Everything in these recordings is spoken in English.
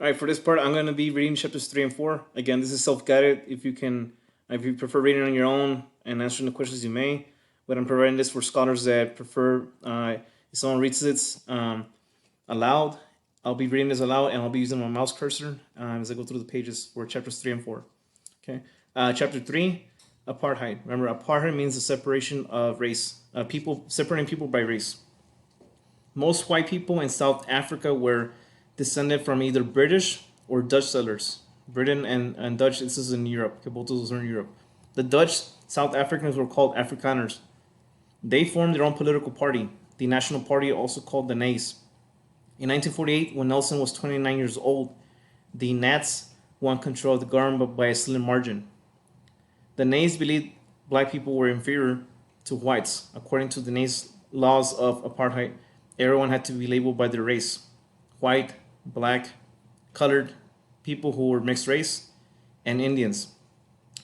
All right, for this part, I'm going to be reading chapters 3 and 4. Again, this is self-guided. If you prefer reading on your own and answering the questions, you may. But I'm providing this for scholars that prefer, if someone reads it aloud, I'll be reading this aloud and I'll be using my mouse cursor as I go through the pages for chapters 3 and 4. Okay. Chapter 3, apartheid. Remember, apartheid means the separation of race, separating people by race. Most white people in South Africa were descended from either British or Dutch settlers. Britain and Dutch, this is in Europe. Okay, both of those are in Europe. The Dutch South Africans were called Afrikaners. They formed their own political party, the National Party, also called the Nays. In 1948, when Nelson was 29 years old, the Nats won control of the government by a slim margin. The Nays believed black people were inferior to whites. According to the Nays laws of apartheid, everyone had to be labeled by their race: white, black, colored, people who were mixed race, and Indians,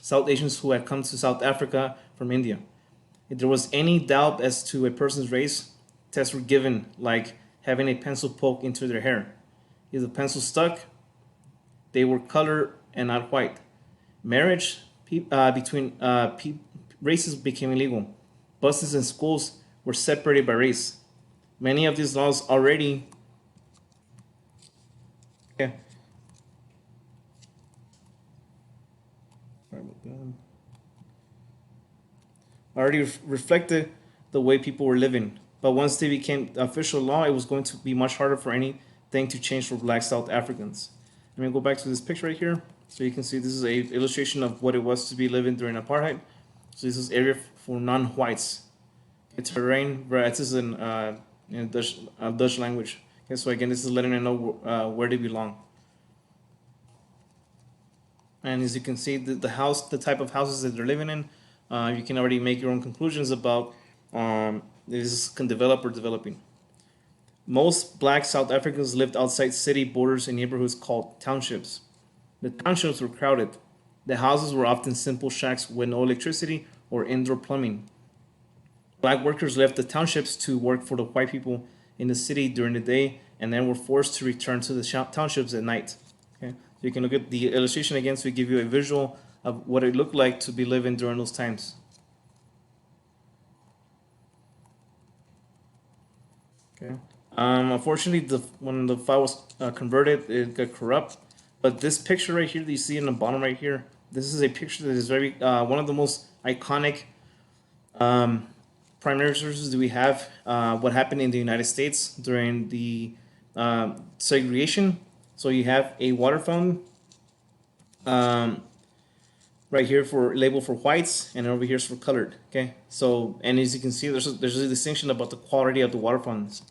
South Asians who had come to South Africa from India. If there was any doubt as to a person's race, tests were given, like having a pencil poke into their hair. If the pencil stuck, they were colored and not white. Marriage between races became illegal. Buses and schools were separated by race. Many of these laws already reflected the way people were living. But once they became official law, it was going to be much harder for anything to change for black South Africans. Let me go back to this picture right here. So you can see this is a illustration of what it was to be living during apartheid. So this is area for non-whites. It's terrain, right? This is in Dutch language. Okay, so again, this is letting them know where they belong. And as you can see, the type of houses that they're living in, you can already make your own conclusions about this can develop or developing. Most black South Africans lived outside city borders in neighborhoods called townships. The townships were crowded. The houses were often simple shacks with no electricity or indoor plumbing. Black workers left the townships to work for the white people in the city during the day and then were forced to return to the townships at night. Okay? So you can look at the illustration again to give you a visual of what it looked like to be living during those times. Okay. Unfortunately, when the file was converted, it got corrupt. But this picture right here that you see in the bottom right here, this is a picture that is very one of the most iconic primary sources that we have. What happened in the United States during the segregation. So you have a water fountain right here for label for whites, and over here is for colored. Okay, so and as you can see, there's a distinction about the quality of the water fountains.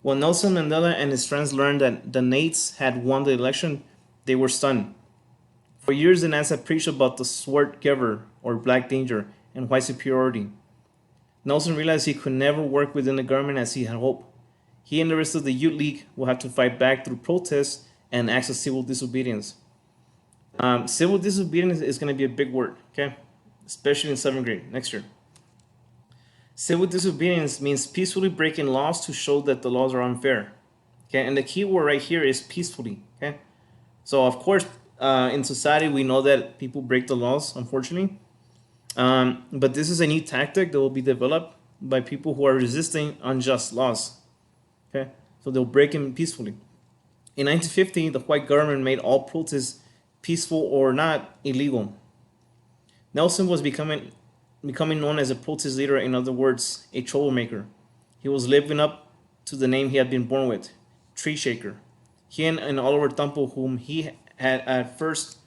When Nelson Mandela and his friends learned that the Nats had won the election, they were stunned. For years, the Nats had preached about the swart giver, or black danger, and white superiority. Nelson realized he could never work within the government as he had hoped. He and the rest of the Youth League will have to fight back through protests and acts of civil disobedience. Civil disobedience is going to be a big word, okay? Especially in 7th grade next year. Civil disobedience means peacefully breaking laws to show that the laws are unfair. Okay, and the key word right here is peacefully. Okay, so of course, in society we know that people break the laws, unfortunately. But this is a new tactic that will be developed by people who are resisting unjust laws. Okay, so they'll break them peacefully. In 1950, the white government made all protests, peaceful or not, illegal. Nelson was becoming known as a protest leader, in other words, a troublemaker. He was living up to the name he had been born with, Tree Shaker. He and Oliver Tambo, whom he had at first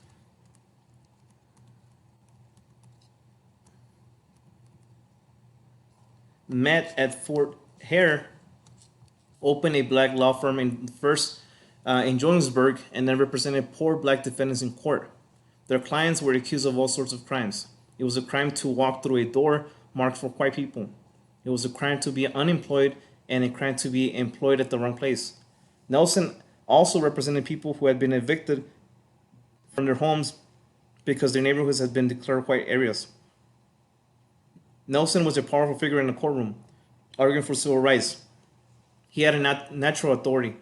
met at Fort Hare, opened a black law firm in Johannesburg and then represented poor black defendants in court. Their clients were accused of all sorts of crimes. It was a crime to walk through a door marked for white people. It was a crime to be unemployed and a crime to be employed at the wrong place. Nelson also represented people who had been evicted from their homes because their neighborhoods had been declared white areas. Nelson was a powerful figure in the courtroom, arguing for civil rights. he had a natural authority.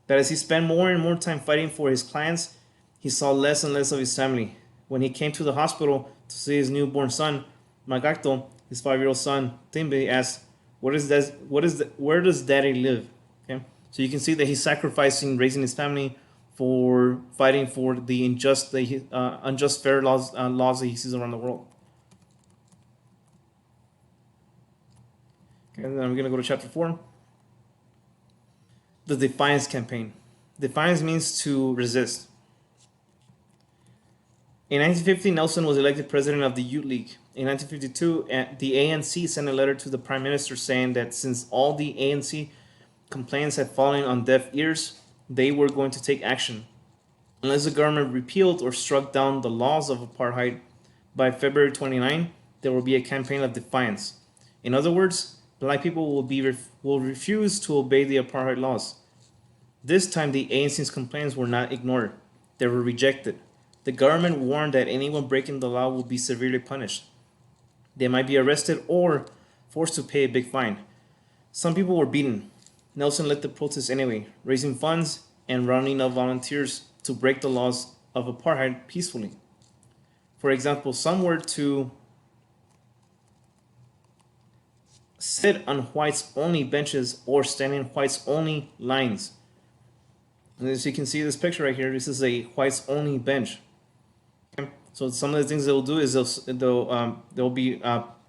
But as he spent more and more time fighting for his clients, he saw less and less of his family. When he came to the hospital to see his newborn son, Magacto, his 5-year-old son, Timbe, asked, where does daddy live? Okay, so you can see that he's sacrificing raising his family for fighting for the unjust fair laws that he sees around the world. Okay, and then I'm going to go to chapter 4. The Defiance Campaign. Defiance means to resist. In 1950, Nelson was elected president of the Youth League. In 1952, the ANC sent a letter to the Prime Minister saying that since all the ANC complaints had fallen on deaf ears, they were going to take action. Unless the government repealed or struck down the laws of apartheid by February 29, there will be a campaign of defiance. In other words, black people will refuse to obey the apartheid laws. This time, the ANC's complaints were not ignored. They were rejected. The government warned that anyone breaking the law would be severely punished. They might be arrested or forced to pay a big fine. Some people were beaten. Nelson led the protest anyway, raising funds and rounding up volunteers to break the laws of apartheid peacefully. For example, some were to sit on whites-only benches or stand in whites-only lines. And as you can see this picture right here, this is a whites-only bench. Okay? So some of the things they'll do is there'll be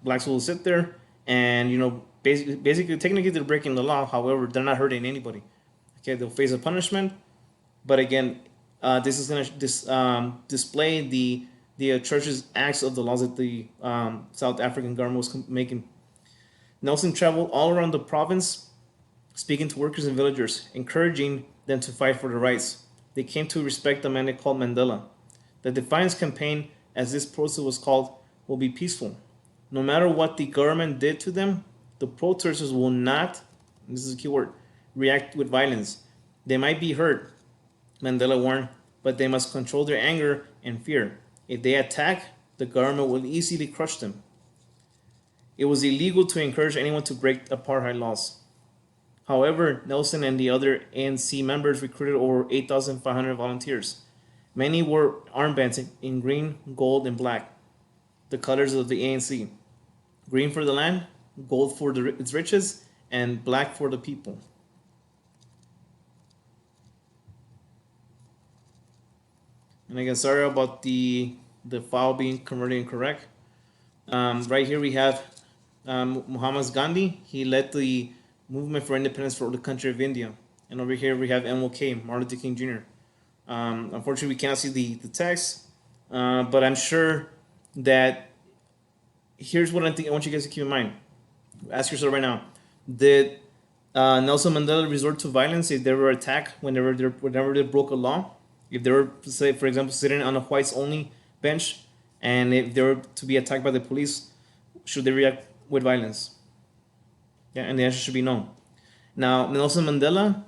blacks who will sit there, and basically technically they're breaking the law. However, they're not hurting anybody. Okay, they'll face a punishment, but again, this is going to display the church's acts of the laws that the South African government was making. Nelson traveled all around the province, speaking to workers and villagers, encouraging them to fight for their rights. They came to respect the man they called Mandela. The Defiance Campaign, as this protest was called, will be peaceful. No matter what the government did to them, the protesters will not, this is a key word, react with violence. They might be hurt, Mandela warned, but they must control their anger and fear. If they attack, the government will easily crush them. It was illegal to encourage anyone to break apartheid laws. However, Nelson and the other ANC members recruited over 8,500 volunteers. Many wore armbands in green, gold, and black, the colors of the ANC. Green for the land, gold for its riches, and black for the people. And again, sorry about the file being converted incorrect. Right here we have Mahatma Gandhi. He led the movement for independence for the country of India. And over here we have MLK, Martin Luther King Jr. Unfortunately, we cannot see the text, but I'm sure that here's what I want you guys to keep in mind. Ask yourself right now: did Nelson Mandela resort to violence if they were attacked whenever they broke a law? If they were, say, for example, sitting on a whites-only bench, and if they were to be attacked by the police, should they react with violence? Yeah, and the answer should be no. Now, Nelson Mandela,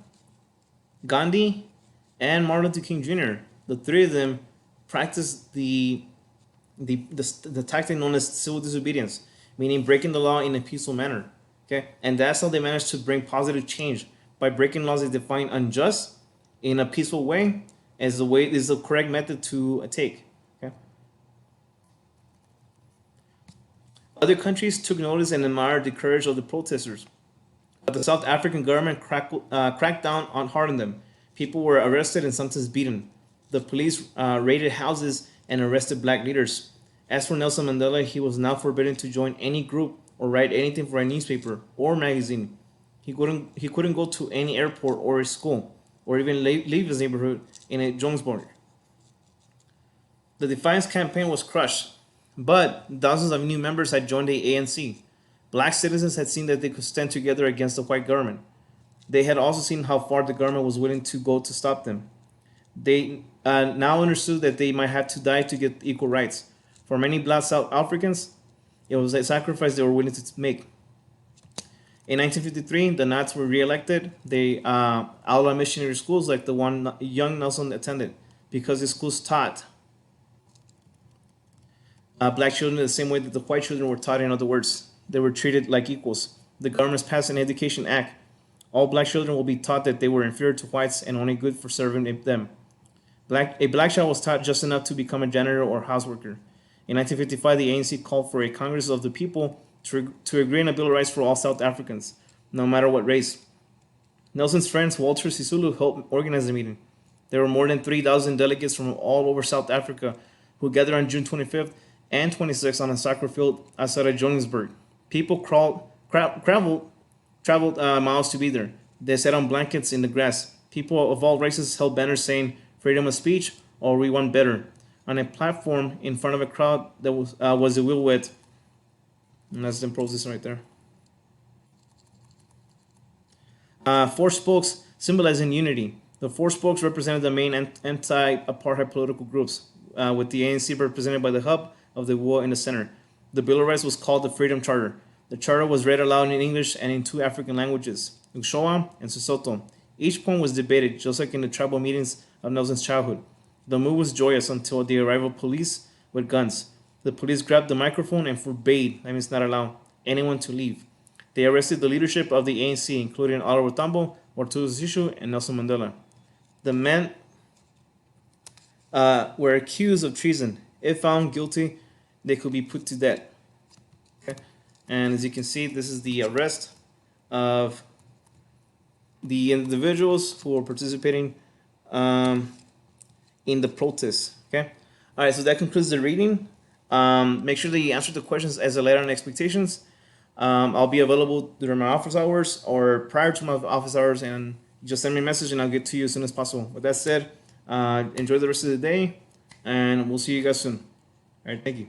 Gandhi, and Martin Luther King Jr., the three of them practiced the tactic known as civil disobedience, meaning breaking the law in a peaceful manner. Okay, and that's how they managed to bring positive change by breaking laws they define unjust in a peaceful way as the correct method to take. Okay. Other countries took notice and admired the courage of the protesters, but the South African government cracked down hard on them. People were arrested and sometimes beaten. The police raided houses and arrested black leaders. As for Nelson Mandela, he was now forbidden to join any group or write anything for a newspaper or magazine. He couldn't go to any airport or a school, or even leave his neighborhood in Johannesburg. The Defiance Campaign was crushed, but dozens of new members had joined the ANC. Black citizens had seen that they could stand together against the white government. They had also seen how far the government was willing to go to stop them. They now understood that they might have to die to get equal rights. For many black South Africans, it was a sacrifice they were willing to make. In 1953, the Nats were re-elected. They outlawed missionary schools like the one young Nelson attended, because the schools taught black children the same way that the white children were taught. In other words, they were treated like equals. The government passed an Education Act, All black children will be taught that they were inferior to whites and only good for serving them. A black child was taught just enough to become a janitor or houseworker. In 1955, the ANC called for a Congress of the People to agree on a Bill of Rights for all South Africans, no matter what race. Nelson's friend Walter Sisulu helped organize the meeting. There were more than 3,000 delegates from all over South Africa who gathered on June 25th and 26th on a soccer field outside of Johannesburg. People traveled miles to be there. They sat on blankets in the grass. People of all races held banners saying freedom of speech or we want better. On a platform in front of a crowd that was a wheel width. And that's the process right there. Four spokes symbolizing unity. The four spokes represented the main anti-apartheid political groups, with the ANC represented by the hub of the wheel in the center. The Bill of Rights was called the Freedom Charter. The charter was read aloud in English and in two African languages, Xhosa and Sesotho. Each point was debated, just like in the tribal meetings of Nelson's childhood. The mood was joyous until the arrival of police with guns. The police grabbed the microphone and forbade, that means not allow, anyone to leave. They arrested the leadership of the ANC, including Oliver Tambo, Mothusi Sisulu, and Nelson Mandela. The men were accused of treason. If found guilty, they could be put to death. Okay? And as you can see, this is the arrest of the individuals who were participating in the protests. Okay. All right. So that concludes the reading. Make sure that you answer the questions as I laid out in expectations. I'll be available during my office hours or prior to my office hours, and just send me a message and I'll get to you as soon as possible. With that said, enjoy the rest of the day, and we'll see you guys soon. All right. Thank you.